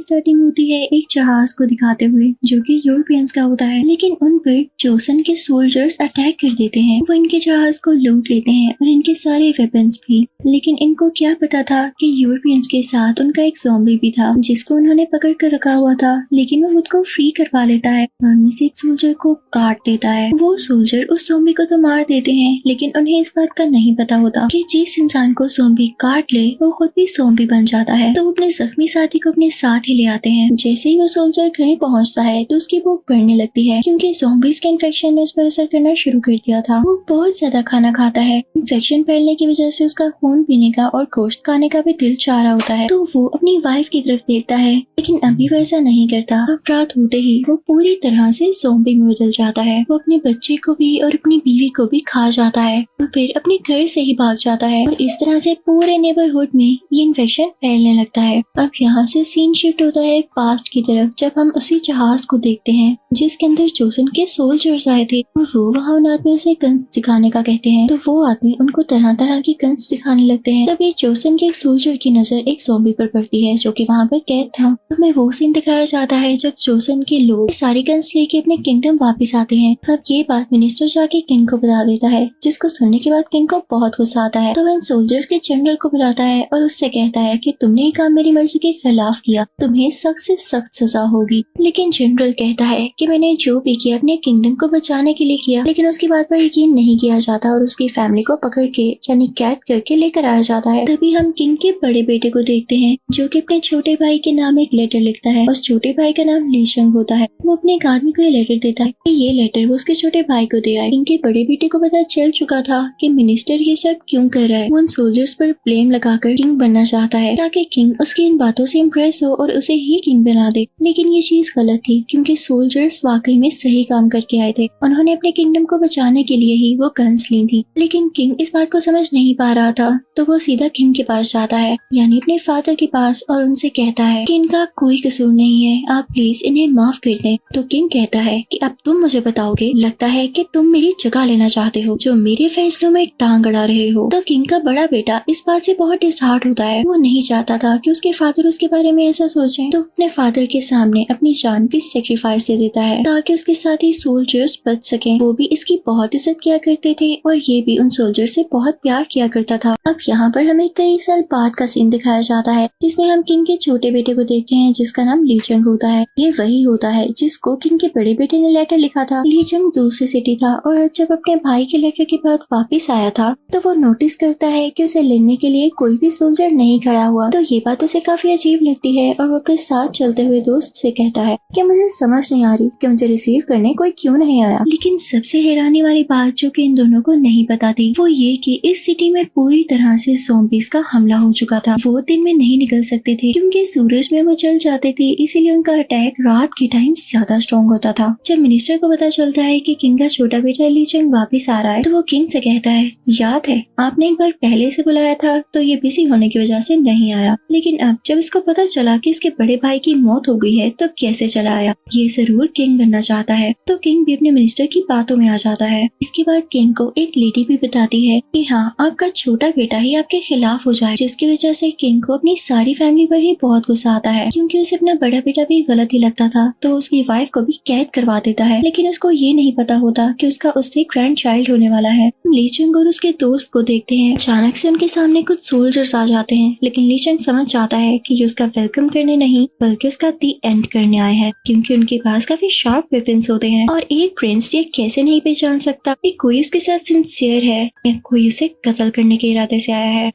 Starting होती है एक जहाज को दिखाते हुए जो कि यूरोपियंस का होता है, लेकिन उन पर जोसन के सोल्जर्स अटैक कर देते हैं। वो इनके जहाज को लूट लेते हैं और इनके सारे वेपन्स भी। लेकिन इनको क्या पता था कि यूरोपियंस के साथ उनका एक ज़ॉम्बी भी था जिसको उन्होंने पकड़ कर रखा हुआ था, लेकिन वो खुद को फ्री करवा लेता है और उनमें से एक सोल्जर को काट देता है। वो सोल्जर उस ज़ॉम्बी को तो मार देते हैं, लेकिन उन्हें इस बात का नहीं पता होता कि जिस इंसान को ज़ॉम्बी काट ले वो खुद भी ज़ॉम्बी बन जाता है। तो वो अपने जख्मी साथी को अपने साथ ही ले आते हैं। जैसे ही वो सोल्जर घर पहुंचता है तो उसकी भूख बढ़ने लगती है क्योंकि ज़ॉम्बीज के इन्फेक्शन ने उस पर असर करना शुरू कर दिया था। वो बहुत ज्यादा खाना खाता है। इन्फेक्शन फैलने की वजह से उसका खून पीने का और गोश्त खाने का भी दिल चाह रहा होता है। तो वो अपनी वाइफ की तरफ देखता है, लेकिन अभी वो ऐसा नहीं करता। अब रात होते ही वो पूरी तरह से ज़ॉम्बी में बदल जाता है। वो अपने बच्चे को भी और अपनी बीवी को भी खा जाता है और फिर अपने घर से ही भाग जाता है और इस तरह से पूरे नेबरहुड में ये इन्फेक्शन फैलने लगता है। अब यहाँ से सीन शिफ्ट होता है पास्ट की तरफ, जब हम उसी जहाज को देखते हैं जिसके अंदर जोसन के सोल्जर्स आए थे और वो वहाँ उन आदमियों से गन्स दिखाने का कहते हैं। तो वो आदमी उनको तरह तरह की गन्स दिखाने लगते हैं। तभी जोसन के एक सोल्जर की नजर एक ज़ॉम्बी पर पड़ती है जो कि वहाँ पर कैद था। हमें वो सीन दिखाया जाता है जब जोसन के लोग सारी गन्स लेके अपने किंगडम वापस आते हैं। अब ये बात मिनिस्टर जाके किंग को बता देता है, जिसको सुनने के बाद किंग को बहुत गुस्सा आता है। तो वह सोल्जर्स के जनरल को बुलाता है और उससे कहता है कि तुमने ये काम मेरी मर्जी के खिलाफ किया, तुम्हें सख्त से सख्त सजा होगी। लेकिन जनरल कहता है कि मैंने जो भी किया अपने किंगडम को बचाने के लिए किया, लेकिन उसकी बात पर यकीन नहीं किया जाता और उसकी फैमिली को पकड़ के यानी कैद करके लेकर आया जाता है। तभी हम किंग के बड़े बेटे को देखते हैं जो कि अपने छोटे भाई के नाम एक लेटर लिखता है और छोटे भाई का नाम लीशंग होता है। वो अपने एक आदमी को ये लेटर देता है कि ये लेटर वो उसके छोटे भाई को दे आए। किंग के बड़े बेटे को पता चल चुका था कि मिनिस्टर ये सब क्यों कर रहा है। वो उन सोल्जर्स पर ब्लेम लगाकर किंग बनना चाहता है ताकि किंग उसकी इन बातों से इम्प्रेस हो और उसे ही किंग बना दे। लेकिन ये चीज गलत थी क्योंकि सोल्जर्स वाकई में सही काम करके आए थे। उन्होंने अपने किंगडम को बचाने के लिए ही वो गन्स ली थी। लेकिन किंग इस बात को समझ नहीं पा रहा था, तो वो सीधा किंग के पास जाता है यानी अपने फादर के पास और उनसे कहता है कि इनका कोई कसूर नहीं है, आप प्लीज इन्हें माफ कर दें। तो किंग कहता है कि अब तुम मुझे बताओगे, लगता है कि तुम मेरी जगह लेना चाहते हो जो मेरे फैसलों में टांग अड़ा रहे हो। तो किंग का बड़ा बेटा इस बात से बहुत डिसहार्ट होता है। वो नहीं चाहता था कि उसके फादर उसके बारे में ऐसा सोचें, तो अपने फादर के सामने अपनी जान की सेक्रीफाइस दे देता है ताकि उसके साथ ही सोल्जर्स बच सकें। वो भी इसकी बहुत इज्जत किया करते थे और ये भी उन सोल्जर से बहुत प्यार किया करता था। अब यहाँ पर हमें कई साल बाद का सीन दिखाया जाता है जिसमें हम किंग के छोटे बेटे को देखते हैं जिसका नाम लीचंग होता है। ये वही होता है जिसको किंग के बड़े बेटे ने लेटर लिखा था। लीचंग दूसरी सिटी था और जब अपने भाई के लेटर के बाद वापिस आया था तो वो नोटिस करता है कि उसे लेने के लिए कोई भी सोल्जर नहीं खड़ा हुआ। तो ये बात उसे काफी अजीब लगती है और वो अपने साथ चलते हुए दोस्त से कहता है कि मुझे समझ नहीं आ रही कि मुझे रिसीव करने कोई क्यों नहीं आया। लेकिन सबसे हैरानी वाली बात जो कि इन दोनों को नहीं पता थी वो ये कि इस सिटी में पूरी तरह से ज़ॉम्बीज का हमला हो चुका था। वो दिन में नहीं निकल सकते थे क्योंकि सूरज में वो जल जाते थे, इसीलिए उनका अटैक रात के टाइम ज्यादा स्ट्रॉन्ग होता था। जब मिनिस्टर को पता चलता है कि किंग का छोटा बेटा लीचंग वापिस आ रहा है तो वो किंग से कहता है, याद है आपने एक बार पहले से बुलाया था तो ये बिजी होने की वजह से नहीं आया, लेकिन अब जब इसको पता चला कि इसके बड़े भाई की मौत हो गई है तो कैसे चला आया। ये जरूर किंग बनना चाहता है। तो किंग भी अपने मिनिस्टर की बातों में आ जाता है। इसके बाद किंग को एक लेडी भी बताती है कि हाँ आपका छोटा बेटा ही आपके खिलाफ हो जाए, जिसकी वजह से किंग को अपनी सारी फैमिली पर ही बहुत गुस्सा आता है क्योंकि उसे अपना बड़ा बेटा भी गलत ही लगता था तो उसकी वाइफ को भी कैद करवा देता है। लेकिन उसको ये नहीं पता होता कि उसका उससे ग्रैंड चाइल्ड होने वाला है। लीचंग और उसके दोस्त को देखते हैं, अचानक से उनके सामने कुछ सोल्जर्स आ जाते हैं, लेकिन लीचंग समझ जाता है कि ये उसका वेलकम करने नहीं बल्कि उसका दी एंड करने आए हैं क्योंकि उनके पास काफी शार्प वेपन्स होते हैं और एक प्रिंस ये कैसे नहीं पहचान सकता कि कोई उसके साथ सिंसियर है या कोई उसे कत्ल करने के इरादे से आया है।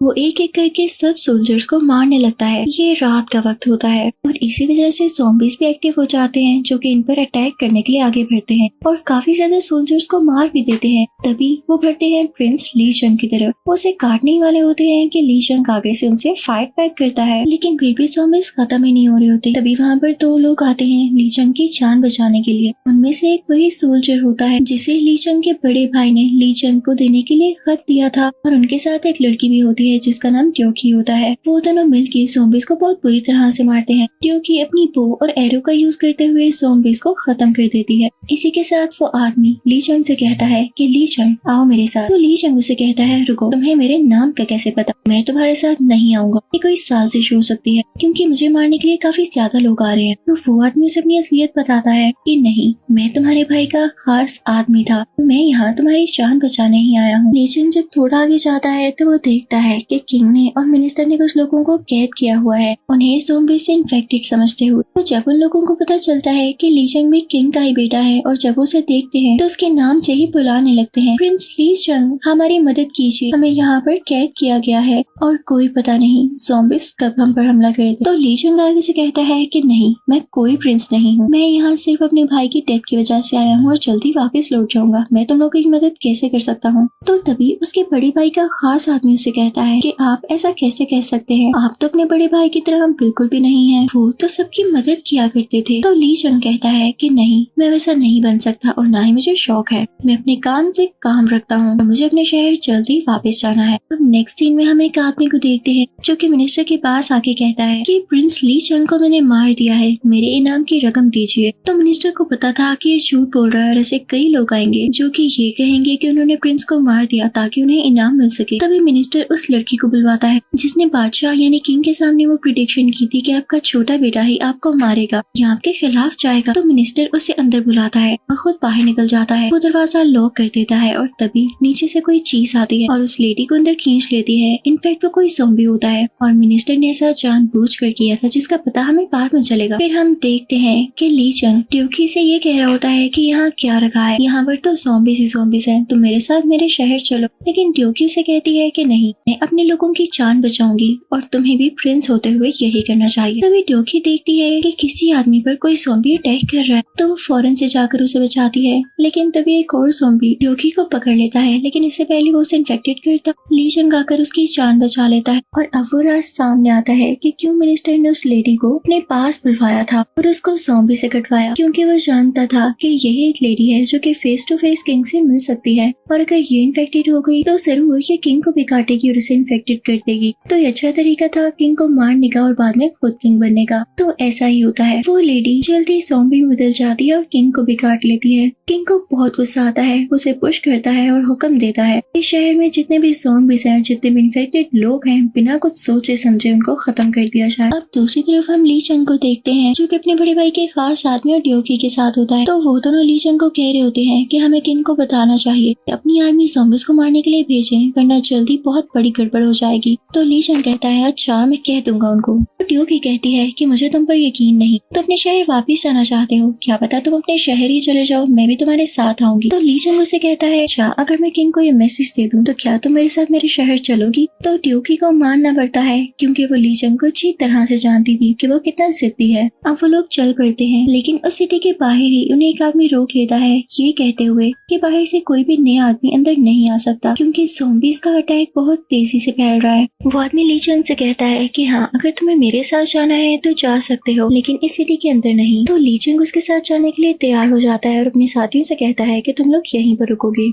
वो एक एक करके सब सोल्जर्स को मारने लगता है। ये रात का वक्त होता है और इसी वजह से ज़ॉम्बीज भी एक्टिव हो जाते हैं जो कि इन पर अटैक करने के लिए आगे बढ़ते हैं और काफी ज्यादा सोल्जर्स को मार भी देते हैं। तभी वो बढ़ते हैं प्रिंस लीचंग की तरफ। वो उसे काटने वाले होते हैं कि लीचंग आगे से उनसे फाइट बैक करता है, लेकिन फिर भी ज़ॉम्बीज खत्म ही नहीं हो रहे होते। तभी वहाँ पर दो लोग आते हैं लीचंग की जान बचाने के लिए। उनमें से एक वही सोल्जर होता है जिसे लीचंग के बड़े भाई ने लीचंग को देने के लिए खत दिया था और उनके साथ एक लड़की भी होती होती है जिसका नाम ट्योकी होता है। वो दोनों मिलकर ज़ॉम्बीज़ को बहुत बुरी तरह से मारते हैं। ट्योकी अपनी बो और एरो का यूज करते हुए ज़ॉम्बीज़ को खत्म कर देती है। इसी के साथ वो आदमी ली चंग से कहता है कि ली चंग आओ मेरे साथ। तो ली चंग उसे कहता है रुको, तुम्हें मेरे नाम का कैसे पता? मैं तुम्हारे साथ नहीं आऊंगा, ये कोई साजिश हो सकती है क्योंकि मुझे मारने के लिए काफी ज्यादा लोग आ रहे हैं। तो वो आदमी उसे अपनी असलियत बताता है कि नहीं, मैं तुम्हारे भाई का खास आदमी था, मैं यहाँ तुम्हारी जान बचाने ही आया हूँ। ली चंग जब थोड़ा आगे जाता है तो वो देखता है कि किंग ने और मिनिस्टर ने कुछ लोगों को कैद किया हुआ है, उन्हें ज़ॉम्बी से इन्फेक्टेड समझते हुए। तो जब उन लोगों को पता चलता है कि ली चंग भी किंग का ही बेटा है और जब उसे देखते हैं तो उसके नाम से ही बुलाने लगते हैं, प्रिंस ली चंग हमारी मदद कीजिए, हमें यहाँ पर कैद किया गया है और कोई पता नहीं ज़ॉम्बीज़ कब हम पर हमला कर दे। तो ली चंग आगे से कहता है कि नहीं, मैं कोई प्रिंस नहीं हूँ, मैं यहाँ सिर्फ अपने भाई की डेथ की वजह से आया हूँ और जल्दी वापस लौट जाऊंगा, मैं तुम लोगों की मदद कैसे कर सकता हूँ? तो तभी उसके बड़े भाई का खास आदमी उसे कहता है कि आप ऐसा कैसे कह सकते हैं, आप तो अपने बड़े भाई की तरह बिल्कुल भी नहीं है, वो तो सबकी मदद किया करते थे। तो ली चंग कहता है कि नहीं, मैं वैसा नहीं बन सकता और ना ही मुझे शौक है, मैं अपने काम से काम रखता हूँ और मुझे अपने शहर जल्दी वापस जाना है। अब नेक्स्ट सीन में हम एक आदमी को देखते हैं जो कि मिनिस्टर के पास आके कहता है कि प्रिंस ली चंग को मैंने मार दिया है, मेरे इनाम की रकम दीजिए। तो मिनिस्टर को पता था कि ये झूठ बोल रहा है और ऐसे कई लोग आएंगे जो कि ये कहेंगे कि उन्होंने प्रिंस को मार दिया ताकि उन्हें इनाम मिल सके। तभी मिनिस्टर उस लड़की को बुलवाता है जिसने बादशाह यानी किंग के सामने वो प्रिडिक्शन की थी कि आपका छोटा बेटा ही आपको मारेगा या आपके खिलाफ जाएगा। तो मिनिस्टर उसे अंदर बुलाता है और खुद बाहर निकल जाता है। वो दरवाजा लॉक कर देता है और तभी नीचे से कोई चीज आती है और उस लेडी को अंदर खींच लेती है। इनफैक्ट वो कोई ज़ॉम्बी होता है और मिनिस्टर ने ऐसा जानबूझकर किया था जिसका पता हमें बाद में चलेगा। फिर हम देखते हैं कि ली चंग ट्योकी से ये कह रहा होता है कि यहाँ क्या रखा है, यहाँ पर तो ज़ॉम्बीज़ ही ज़ॉम्बीज़ हैं, तुम मेरे साथ मेरे शहर चलो। लेकिन ट्योकी उसे कहती है कि नहीं, मैं अपने लोगों की जान बचाऊंगी और तुम्हें भी प्रिंस होते हुए यही करना चाहिए। तभी ट्योकी देखती है कि किसी आदमी पर कोई ज़ॉम्बी अटैक कर रहा है तो वो फौरन से जाकर उसे बचाती है। लेकिन तभी एक और ज़ॉम्बी ट्योकी को पकड़ लेता है, लेकिन इससे पहले वो उसे इन्फेक्टेड करता। ली चंग आकर उसकी जान बचा लेता है और अब वो राज सामने आता है कि क्यों मिनिस्टर ने उस लेडी को अपने पास बुलवाया था और उसको ज़ॉम्बी से कटवाया, क्योंकि वो जानता था कि यही एक लेडी है जो कि फेस टू फेस किंग से मिल सकती है और अगर ये इन्फेक्टेड हो गई तो जरूर ये किंग को भी काटेगी और उसे इन्फेक्टेड कर देगी। तो ये अच्छा तरीका था किंग को मारने का और बाद में खुद किंग बनने का। तो ऐसा ही होता है, वो लेडी जल्दी ज़ॉम्बी में बदल जाती है और किंग को भी काट लेती है। किंग को बहुत गुस्सा आता है, उसे पुश करता है और हुक्म देता है इस शहर में जितने भी ज़ॉम्बीज़ हैं, जितने भी इन्फेक्टेड लोग हैं, बिना कुछ सोचे समझे उनको खत्म कर दिया जाए। अब दूसरी तरफ हम ली चंग को देखते हैं जो कि अपने बड़े भाई के खास आदमी और ट्योकी के साथ होता है। तो वो दोनों ली चंग को कह रहे होते हैं कि हमें किंग को बताना चाहिए अपनी आर्मी ज़ॉम्बीज़ को मारने के लिए भेजें, वरना जल्दी बहुत बड़ी गड़बड़ हो जाएगी। तो ली चंग कहता है अच्छा, मैं कह दूंगा उनको। तो ट्योकी कहती है कि मुझे तुम पर यकीन नहीं, तो अपने शहर वापिस जाना चाहते हो, क्या पता तुम अपने शहर ही चले जाओ, मैं भी तुम्हारे साथ आऊंगी। तो ली चंग उसे कहता है अच्छा, अगर मैं किंग को ये मैसेज दे दूं तो क्या तुम मेरे साथ मेरे शहर चलोगी? तो ट्योकी को मानना पड़ता है क्योंकि वो ली चंग को अच्छी तरह से जानती थी कि वो कितना जिद्दी है। अब वो लोग चल पड़ते हैं, लेकिन उस सिटी के बाहर ही उन्हें एक आदमी रोक लेता है ये कहते हुए कि बाहर से कोई भी नया आदमी अंदर नहीं आ सकता क्योंकि ज़ॉम्बीज़ का अटैक बहुत तेजी से फैल रहा है। वो आदमी ली चंग से कहता है कि हाँ, अगर तुम्हें मेरे साथ जाना है तो जा सकते हो, लेकिन इस सिटी के अंदर नहीं। तो ली चंग उसके साथ जाने के लिए तैयार हो जाता है और अपने साथियों से कहता है कि तुम लोग यहीं पर रुकोगे।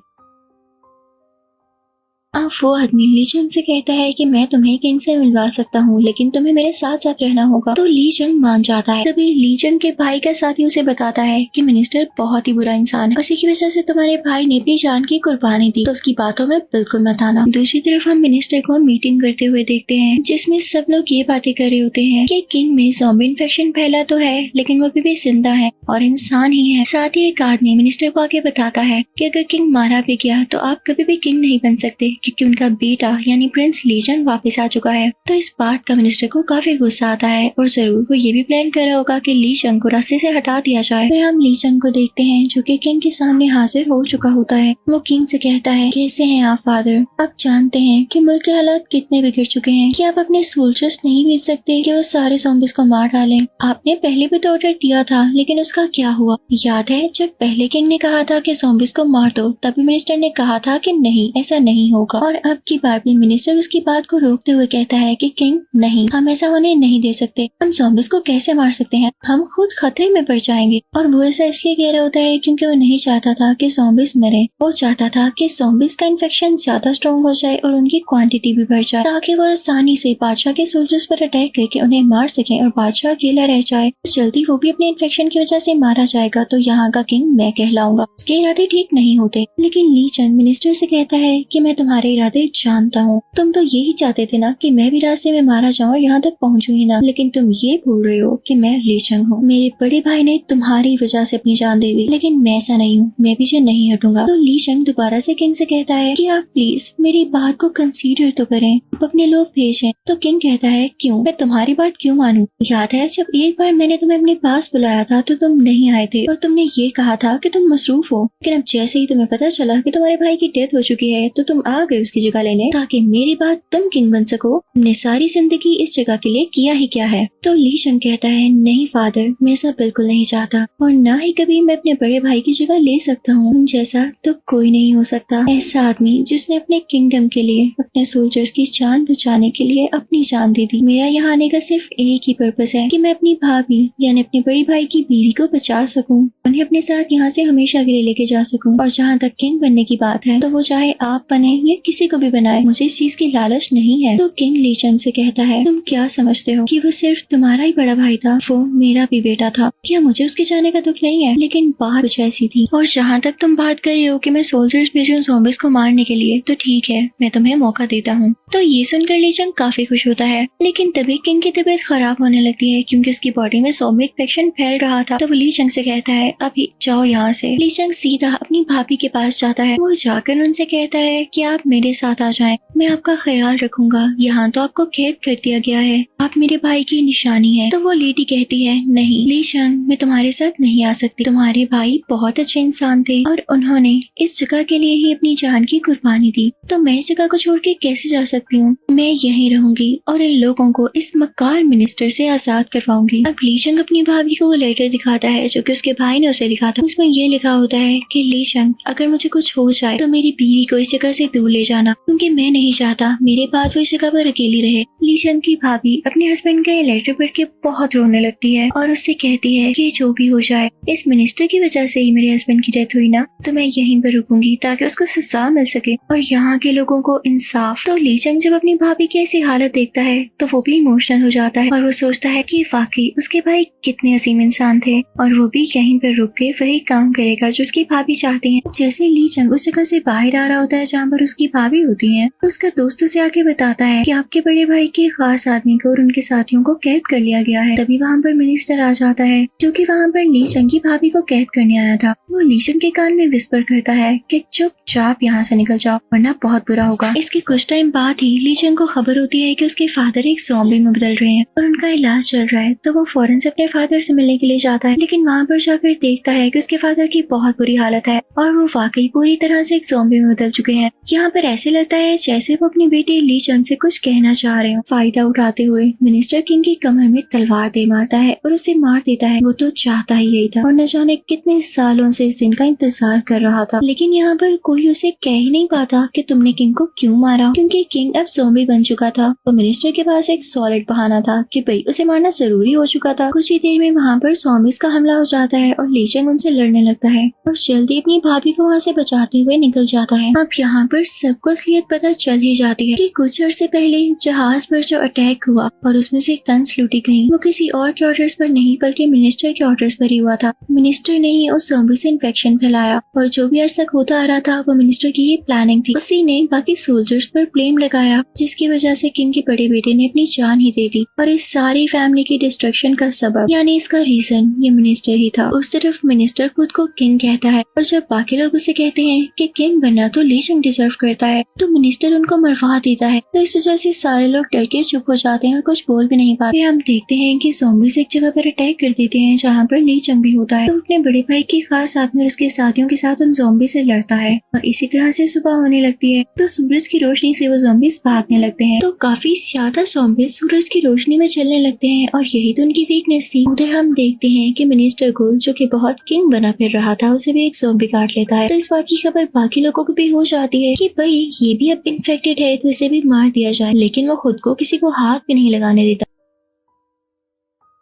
अब वो आदमी ली चंग से कहता है कि मैं तुम्हें किंग से मिलवा सकता हूँ, लेकिन तुम्हें मेरे साथ साथ रहना होगा। तो ली चंग मान जाता है। तभी ली चंग के भाई का साथी उसे बताता है कि मिनिस्टर बहुत ही बुरा इंसान है, उसी की वजह से तुम्हारे भाई ने अपनी जान की कुर्बानी दी, तो उसकी बातों में बिल्कुल मत आना। दूसरी तरफ हम मिनिस्टर को मीटिंग करते हुए देखते हैं जिसमें सब लोग ये बातें कर रहे होते हैं कि किंग में ज़ॉम्बी इन्फेक्शन फैला तो है, लेकिन वो अभी भी जिंदा है और इंसान ही है। साथ ही एक आदमी मिनिस्टर को आगे बताता है कि अगर किंग मारा भी गया तो आप कभी भी किंग नहीं बन सकते क्योंकि उनका बेटा यानी प्रिंस ली चंग वापस आ चुका है। तो इस बात का मिनिस्टर को काफी गुस्सा आता है और जरूर वो ये भी प्लान कर रहा होगा कि ली चंग को रास्ते से हटा दिया जाए। फिर हम ली चंग को देखते हैं जो कि किंग के सामने हाजिर हो चुका होता है। वो किंग से कहता है कैसे हैं आप फादर, आप जानते हैं कि मुल्क के हालात कितने बिगड़ चुके हैं, कि आप अपने सोल्जर्स नहीं भेज सकते कि वो सारे ज़ॉम्बीज़ को मार डालें। आपने पहले भी तो ऑर्डर दिया था, लेकिन उसका क्या हुआ? याद है जब पहले किंग ने कहा था कि ज़ॉम्बीज़ को मार दो, तभी मिनिस्टर ने कहा था कि नहीं, ऐसा नहीं होगा। होगा। और अब की बार भी मिनिस्टर उसकी बात को रोकते हुए कहता है कि किंग नहीं, हम ऐसा होने नहीं दे सकते, हम ज़ॉम्बीज को कैसे मार सकते हैं, हम खुद खतरे में पड़ जाएंगे। और वो ऐसा इसलिए कह रहा होता है क्योंकि वो नहीं चाहता था कि ज़ॉम्बीज मरे, वो चाहता था कि ज़ॉम्बीज का इन्फेक्शन ज्यादा स्ट्रॉन्ग हो जाए और उनकी क्वांटिटी भी बढ़ जाए, ताकि वो आसानी से बादशाह के सोल्जर्स पर अटैक करके उन्हें मार सके और बादशाह अकेला रह जाए। तो जल्दी वो भी अपने इन्फेक्शन की वजह से मारा जाएगा तो यहाँ का किंग मैं कहलाऊंगा। उसके इरादे ठीक नहीं होते। लेकिन ली चंग मिनिस्टर से कहता है कि मैं तुम्हारे इरादे जानता हूँ, तुम तो यही चाहते थे ना कि मैं भी रास्ते में मारा जाऊँ और यहाँ तक पहुँचूं ही ना, लेकिन तुम ये भूल रहे हो कि मैं ली चंग हूँ। मेरे बड़े भाई ने तुम्हारी वजह से अपनी जान दे दी, लेकिन मैं ऐसा नहीं हूँ, मैं पीछे नहीं हटूंगा। तो ली चंग दोबारा से किंग से कहता है कि आप प्लीज मेरी बात को कंसीडर तो करें, आप अपने लोग भेजें। तो किंग कहता है क्यों, मैं तुम्हारी बात क्यों मानूं? याद है जब एक बार मैंने तुम्हें अपने पास बुलाया था तो तुम नहीं आए थे और तुमने ये कहा था कि तुम मसरूफ हो, लेकिन अब जैसे ही तुम्हें पता चला कि तुम्हारे भाई की डेथ हो चुकी है तो तुम आ गए उसकी जगह लेने, ताकि मेरी बात तुम किंग बन सको। तुमने सारी जिंदगी इस जगह के लिए किया ही क्या है? तो ली चंग कहता है नहीं फादर, मैं ऐसा बिल्कुल नहीं चाहता और ना ही कभी मैं अपने बड़े भाई की जगह ले सकता हूँ। तुम जैसा तो कोई नहीं हो सकता, ऐसा आदमी जिसने अपने किंगडम के लिए, अपने सोल्जर्स की जान बचाने के लिए अपनी जान दे दी। मेरा यहाँ आने का सिर्फ एक ही पर्पस है कि मैं अपनी भाभी यानी अपने बड़ी भाई की बीवी को बचा सकूं, उन्हें अपने साथ यहाँ से हमेशा के लिए लेके जा सकूं। और जहाँ तक किंग बनने की बात है तो वो चाहे आप बने या किसी को भी बनाए, मुझे इस चीज की लालच नहीं है। तो किंग ली चंग से कहता है तुम क्या समझते हो कि वो सिर्फ तुम्हारा ही बड़ा भाई था? वो मेरा भी बेटा था। क्या मुझे उसके जाने का दुख नहीं है? लेकिन बात कुछ ऐसी थी। और जहाँ तक तुम बात कर रहे हो कि मैं सोल्जर्स भेजूं ज़ॉम्बीज को मारने के लिए, तो ठीक है, मैं तुम्हें मौका देता हूँ। तो ये सुनकर ली चंग काफी खुश होता है। लेकिन तभी किंग की तबीयत खराब होने लगती है क्योंकि उसकी बॉडी में ज़ॉम्बी इन्फेक्शन फैल रहा था। तो वो ली चंग से कहता है अभी जाओ यहाँ से। ली चंग सीधा अपनी भाभी के पास जाता है। वो जाकर उनसे कहता है कि आप मेरे साथ आ जाएं, मैं आपका ख्याल रखूंगा। यहाँ तो आपको कैद कर दिया गया है, आप मेरे भाई की निशानी है। तो वो लेडी कहती है नहीं ली चंग, मैं तुम्हारे साथ नहीं आ सकती। तुम्हारे भाई बहुत अच्छे इंसान थे और उन्होंने इस जगह के लिए ही अपनी जान की कुर्बानी दी, तो मैं इस जगह को छोड़ के कैसे जा सकती हूँ? मैं यहीं रहूंगी और इन लोगों को इस मक्कार मिनिस्टर से आजाद करवाऊंगी। अब ली चंग अपनी भाभी को वो लेटर दिखाता है जो कि उसके भाई ने उसे लिखा था। उसमें ये लिखा होता है कि ली चंग, अगर मुझे कुछ हो जाए तो मेरी बीवी को इस जगह से दूर ले जाना, क्योंकि मैं नहीं चाहता मेरे बाद वो इस जगह पर अकेली रहे। ली चंग की भाभी अपने हस्बैंड का ये लेटर पढ़ के बहुत रोने लगती है और उससे कहती है कि जो भी हो जाए, इस मिनिस्टर की वजह से ही मेरे हस्बैंड की डेथ हुई ना, तो मैं यहीं पर रुकूंगी ताकि उसको सजा मिल सके और यहाँ के लोगों को इंसाफ। तो ली चंग जब अपनी भाभी की ऐसी हालत देखता है तो वो भी इमोशनल हो जाता है और वो सोचता है कि वाकई उसके भाई कितने अजीम इंसान थे और वो भी यहीं पर रुक के वही काम करेगा जो उसकी भाभी चाहती है। जैसे ली चंग उस जगह से बाहर आ रहा होता है जहाँ पर उसकी भाभी होती है, तो उसका दोस्त उसे आके बताता है कि आपके बड़े भाई के खास आदमी को और उनके साथियों को कैद कर लिया गया है। तभी वहाँ पर मिनिस्टर आ जाता है जो कि वहाँ पर ली चंग की भाभी को कैद करने आया था। वो ली चंग के कान में विस्पर करता है कि चुपचाप यहाँ से निकल जाओ वरना बहुत बुरा होगा। इसके कुछ टाइम बाद ही ली चंग को खबर होती है कि उसके फादर एक ज़ॉम्बी में बदल रहे हैं और उनका इलाज चल रहा है। तो वो फौरन से अपने फादर से मिलने के लिए जाता है, लेकिन वहाँ पर जाकर देखता है कि उसके फादर की बहुत बुरी हालत है और वो वाकई पूरी तरह से एक ज़ॉम्बी में बदल चुके हैं। यहाँ पर ऐसे लगता है जैसे वो अपनी बेटी ली चंग से कुछ कहना चाह रहे हो। फायदा उठाते हुए मिनिस्टर किंग की कमर में तलवार दे मारता है और उसे मार देता है। वो तो चाहता ही यही था और न जाने कितने सालों से इस दिन का इंतजार कर रहा था, लेकिन यहाँ पर कोई उसे कह ही नहीं पाता कि तुमने किंग को क्यों मारा, क्योंकि किंग अब ज़ॉम्बी बन चुका था। तो मिनिस्टर के पास एक सॉलिड बहाना था कि भाई उसे मारना जरूरी हो चुका था। कुछ ही देर में वहाँ पर ज़ॉम्बीज का हमला हो जाता है और ली चंग उनसे लड़ने लगता है और जल्दी अपनी भाभी को वहाँ से बचाते हुए निकल जाता है। अब यहाँ पर सबको असलियत पता चल ही जाती है कि कुछ अर्से पहले जहाज पर जो अटैक हुआ और उसमें से गन्स लूटी गई, वो किसी और के ऑर्डर्स पर नहीं बल्कि मिनिस्टर के ऑर्डर्स पर ही हुआ था। मिनिस्टर ने ही उस ज़ॉम्बी से इन्फेक्शन फैलाया और जो भी आज तक होता आ रहा था वो मिनिस्टर की ही प्लानिंग थी। उसी ने बाकी सोल्जर्स पर ब्लेम लगाया जिसकी वजह से किंग के बड़े बेटे ने अपनी जान ही दे दी और इस सारी फैमिली की डिस्ट्रक्शन का सबब यानी इसका रीजन ये मिनिस्टर ही था। उस तरफ मिनिस्टर खुद को किंग कहता है और जब बाकी लोग उसे कहते हैं कि किंग बनना तो ली चंग डिजर्व करता है, तो मिनिस्टर उनको मरवा देता है। तो इस वजह से सारे लोग डर के चुप हो जाते हैं और कुछ बोल भी नहीं पाते। हम देखते हैं कि ज़ॉम्बीज एक जगह पर अटैक कर देते हैं जहाँ पर ली चंग भी होता है। तो अपने बड़े भाई की खास आदमी और उसके साथियों के साथ उन ज़ॉम्बी से लड़ता है और इसी तरह से सुबह होने लगती है। तो सूरज की रोशनी से वो ज़ॉम्बीज भागने लगते हैं। तो काफी ज्यादा ज़ॉम्बीज सूरज की रोशनी में चलने लगते हैं और यही तो उनकी वीकनेस थी। उधर हम देखते हैं कि मिनिस्टर को, जो कि बहुत किंग बना फिर रहा था, उसे भी एक ज़ॉम्बी काट लेता है। तो इस बात की खबर बाकी लोगों को भी हो जाती है कि भाई ये भी अब इन्फेक्टेड है, तो इसे भी मार दिया जाए। लेकिन वो खुद को किसी को हाथ भी नहीं लगाने देता।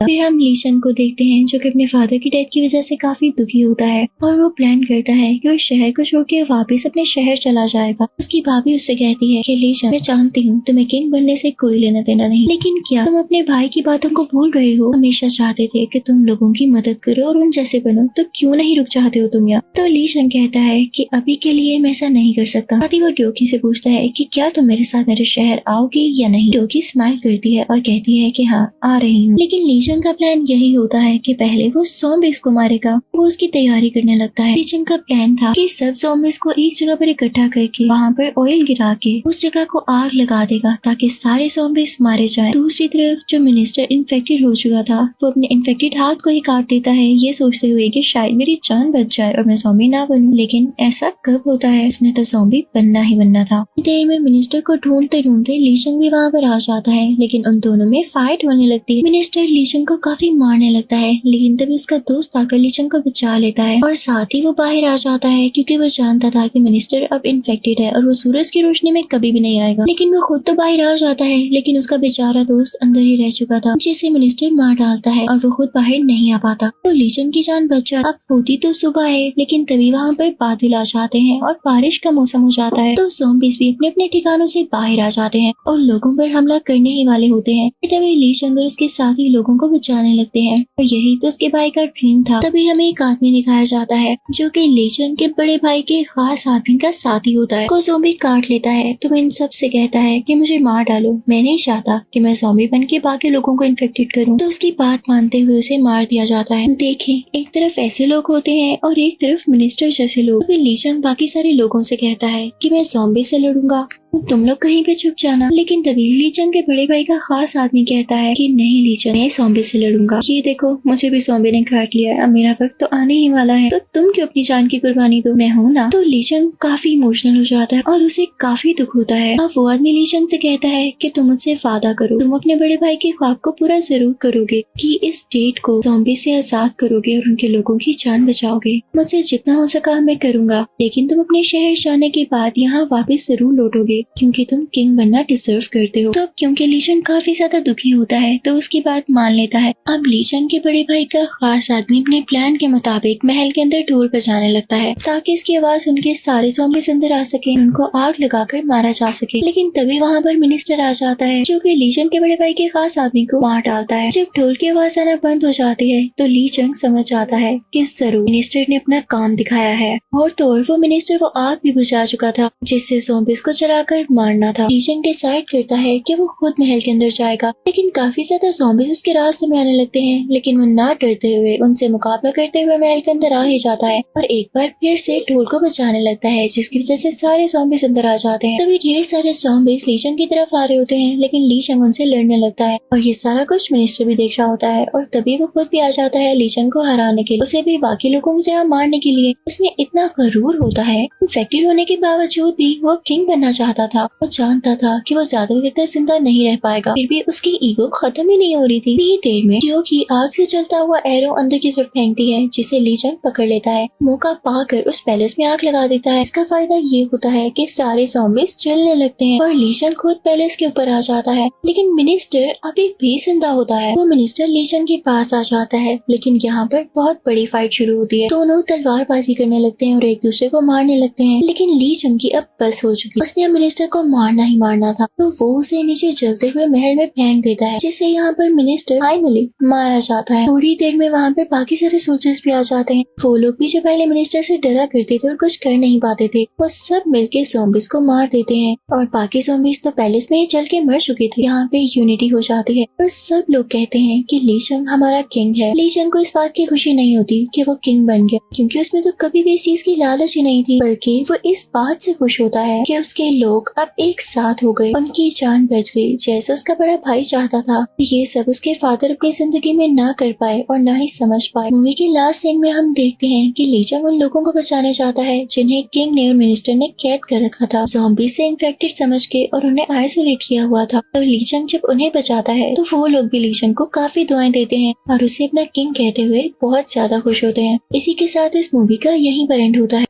फिर हम लीशन को देखते हैं, जो कि अपने फादर की डेथ की वजह से काफी दुखी होता है और वो प्लान करता है कि वो शहर को छोड़ के वापस अपने शहर चला जाएगा। उसकी भाभी उससे कहती है कि लीशन, मैं जानती हूँ तुम्हें किंग बनने से कोई लेना देना नहीं, लेकिन क्या तुम अपने भाई की बातों को भूल रहे हो? हमेशा चाहते थे कि तुम लोगों की मदद करो और उन जैसे बनो, तो क्यों नहीं रुक चाहते हो तुम यहाँ? तो लीशन कहता है कि अभी के लिए मैं ऐसा नहीं कर सकता। आदि वो डोकी से पूछता है कि क्या तुम मेरे साथ मेरे शहर आओगी या नहीं? डोकी स्माइल करती है और कहती है कि हाँ, आ रही हूँ। लेकिन लीशन का प्लान यही होता है कि पहले वो ज़ॉम्बीज को मारेगा। वो उसकी तैयारी करने लगता है। लीशन का प्लान था कि सब ज़ॉम्बीज को एक जगह पर इकट्ठा करके वहाँ पर ऑयल गिरा के उस जगह को आग लगा देगा ताकि सारे ज़ॉम्बीज मारे जाएं। दूसरी तरफ जो मिनिस्टर इन्फेक्टेड हो चुका था, वो अपने इन्फेक्टेड हाथ को ही काट देता है, ये सोचते हुए कि शायद मेरी जान बच जाए और मैं ज़ॉम्बी ना बनूं। लेकिन ऐसा कब होता है? उसने तो ज़ॉम्बी बनना ही बनना था। देर में मिनिस्टर को ढूंढते ढूंढते लीशन भी वहाँ पर आ जाता है, लेकिन उन दोनों में फाइट होने लगती है। मिनिस्टर लीशन को काफी मारने लगता है, लेकिन तभी उसका दोस्त आकर लीशन को बचा लेता है और साथ ही वो बाहर आ जाता है, क्योंकि वो जानता था कि मिनिस्टर अब इन्फेक्टेड है और वो सूरज की रोशनी में कभी भी नहीं आएगा। लेकिन वो खुद तो बाहर आ जाता है, लेकिन उसका बेचारा दोस्त अंदर ही रह चुका था, जिसे मिनिस्टर मार डालता है और वो खुद बाहर नहीं आ पाता। तो लीशन की जान बच जाती। अब होती तो सुबह है, लेकिन तभी वहाँ पर बादल आ जाते हैं और बारिश का मौसम हो जाता है। तो ज़ॉम्बीज भी अपने अपने ठिकानों से बाहर आ जाते हैं और लोगों पर हमला करने ही वाले होते हैं। तभी लीशन और उसके साथी लोगों को बचाने लगते हैं और यही तो उसके भाई का ड्रीम था। तभी हमें एक आदमी दिखाया जाता है, जो कि लीशन के बड़े भाई के खास आदमी का साथी होता है। को ज़ॉम्बी काट लेता है तो इन सब से कहता है कि मुझे मार डालो, मैं नहीं चाहता कि मैं ज़ॉम्बी बन के बाकी लोगों को इन्फेक्टेड करूं। तो उसकी बात मानते हुए उसे मार दिया जाता है। देखें, एक तरफ ऐसे लोग होते हैं और एक तरफ मिनिस्टर जैसे लोग। तभी लीशन बाकी सारे लोगों से कहता है कि मैं ज़ॉम्बी से लड़ूंगा, तुम लोग कहीं पे छुप जाना। लेकिन तभी लीशन के बड़े भाई का खास आदमी कहता है कि नहीं लीशन, मैं ज़ॉम्बी से लड़ूंगा। ये देखो, मुझे भी ज़ॉम्बी ने काट लिया है, अब मेरा वक्त तो आने ही वाला है, तो तुम क्यों अपनी जान की कुर्बानी दो, मैं हूँ ना। तो लीशन काफी इमोशनल हो जाता है और उसे काफी दुख होता है। अब वो आदमी लीशन से कहता है कि तुम मुझसे वादा करो, तुम अपने बड़े भाई के ख्वाब को पूरा जरूर करोगे कि इस स्टेट को ज़ॉम्बी से आजाद करोगे और उनके लोगों की जान बचाओगे। मुझसे जितना हो सका मैं करूंगा, लेकिन तुम अपने शहर जाने के बाद यहाँ वापस जरूर लौटोगे, क्योंकि तुम किंग बनना डिजर्व करते हो। तो अब क्योंकि लीशन काफी ज्यादा दुखी होता है, तो उसकी बात मान लेता है। अब लीशन के बड़े भाई का खास आदमी अपने प्लान के मुताबिक महल के अंदर ढोल बजाने लगता है, ताकि इसकी आवाज उनके सारे ज़ॉम्बीज़ अंदर आ सके, उनको आग लगाकर मारा जा सके। लेकिन तभी वहाँ पर मिनिस्टर आ जाता है, जो कि लीशन के बड़े भाई के खास आदमी को मार डालता है। जब ढोल की आवाज आना बंद हो जाती है, तो लीशन समझ जाता है कि जरूर मिनिस्टर ने अपना काम दिखाया है। और तो और वो मिनिस्टर वो आग भी बुझा चुका था, जिससे ज़ॉम्बीज़ को चलाकर मारना था। लीशन डिसाइड करता है कि वो खुद महल के अंदर जाएगा, लेकिन काफी ज्यादा ज़ॉम्बीज़ उसके रास्ते में आने लगते हैं, लेकिन वो ना डरते हुए उनसे मुकाबला करते हुए महल के अंदर आ ही जाता है और एक बार फिर से ढोल को बजाने लगता है, जिसकी वजह से सारे ज़ॉम्बीज़ अंदर आ जाते हैं। तभी ढेर सारे ज़ॉम्बीज़ लीशन की तरफ आ रहे होते हैं, लेकिन लीशन उनसे लड़ने लगता है और ये सारा कुछ मिनिस्टर भी देख रहा होता है और तभी वो खुद भी आ जाता है लीशन को हराने के लिए, उसे भी बाकी लोगों की तरह मारने के लिए। उसमें इतना गरूर होता है, इन्फेक्टेड होने के बावजूद भी वो किंग बनना चाहता था। वो जानता था कि वो ज्यादा देर तक जिंदा नहीं रह पाएगा, फिर भी उसकी ईगो खत्म ही नहीं हो रही थी। इतनी देर में जो की आग से चलता हुआ एरो अंदर की तरफ फेंकती है, जिसे लीशन पकड़ लेता है। मौका पाकर उस पैलेस में आग लगा देता है। इसका फायदा ये होता है कि सारे ज़ॉम्बीज़ जलने लगते हैं और लीशन खुद पैलेस के ऊपर आ जाता है। लेकिन मिनिस्टर अभी भी जिंदा होता है। वो मिनिस्टर लीशन के पास आ जाता है, लेकिन यहाँ पर बहुत बड़ी फाइट शुरू होती है। दोनों तलवारबाजी करने लगते हैं और एक दूसरे को मारने लगते हैं, लेकिन लीशन की अब बस हो चुकी। उसने मिनिस्टर को मारना ही मारना था, तो वो उसे नीचे जलते हुए महल में फेंक देता है, जिससे यहाँ पर मिनिस्टर फाइनली मारा जाता है। थोड़ी देर में वहाँ पे बाकी सारे सोल्जर्स भी आ जाते हैं। वो लोग भी जो पहले मिनिस्टर से डरा करते थे और कुछ कर नहीं पाते थे, वो सब मिलके ज़ॉम्बीज़ को मार देते हैं और बाकी ज़ॉम्बीज़ तो पैलेस में ही जल के मर चुके थे। यहाँ पे यूनिटी हो जाती है और सब लोग कहते हैं कि लीशन हमारा किंग है। लीशन को इस बात की खुशी नहीं होती कि वो किंग बन गया, क्योंकि उसमें तो कभी भी इस चीज की लालच ही नहीं थी, बल्कि वो इस बात से खुश होता है कि उसके लोग लोग अब एक साथ हो गए, उनकी जान बच गई जैसे उसका बड़ा भाई चाहता था। ये सब उसके फादर अपनी जिंदगी में ना कर पाए और ना ही समझ पाए। मूवी के लास्ट सीन में हम देखते हैं कि लीचंग उन लोगों को बचाने जाता है जिन्हें किंग ने और मिनिस्टर ने कैद कर रखा था, ज़ॉम्बी से इन्फेक्टेड समझ के, और उन्हें आइसोलेट किया हुआ था। तो लीचंग जब उन्हें बचाता है तो वो लोग भी लीचंग को काफी दुआएं देते हैं और उसे अपना किंग कहते हुए बहुत ज्यादा खुश होते हैं। इसी के साथ इस मूवी का यहीं पर एंड होता है।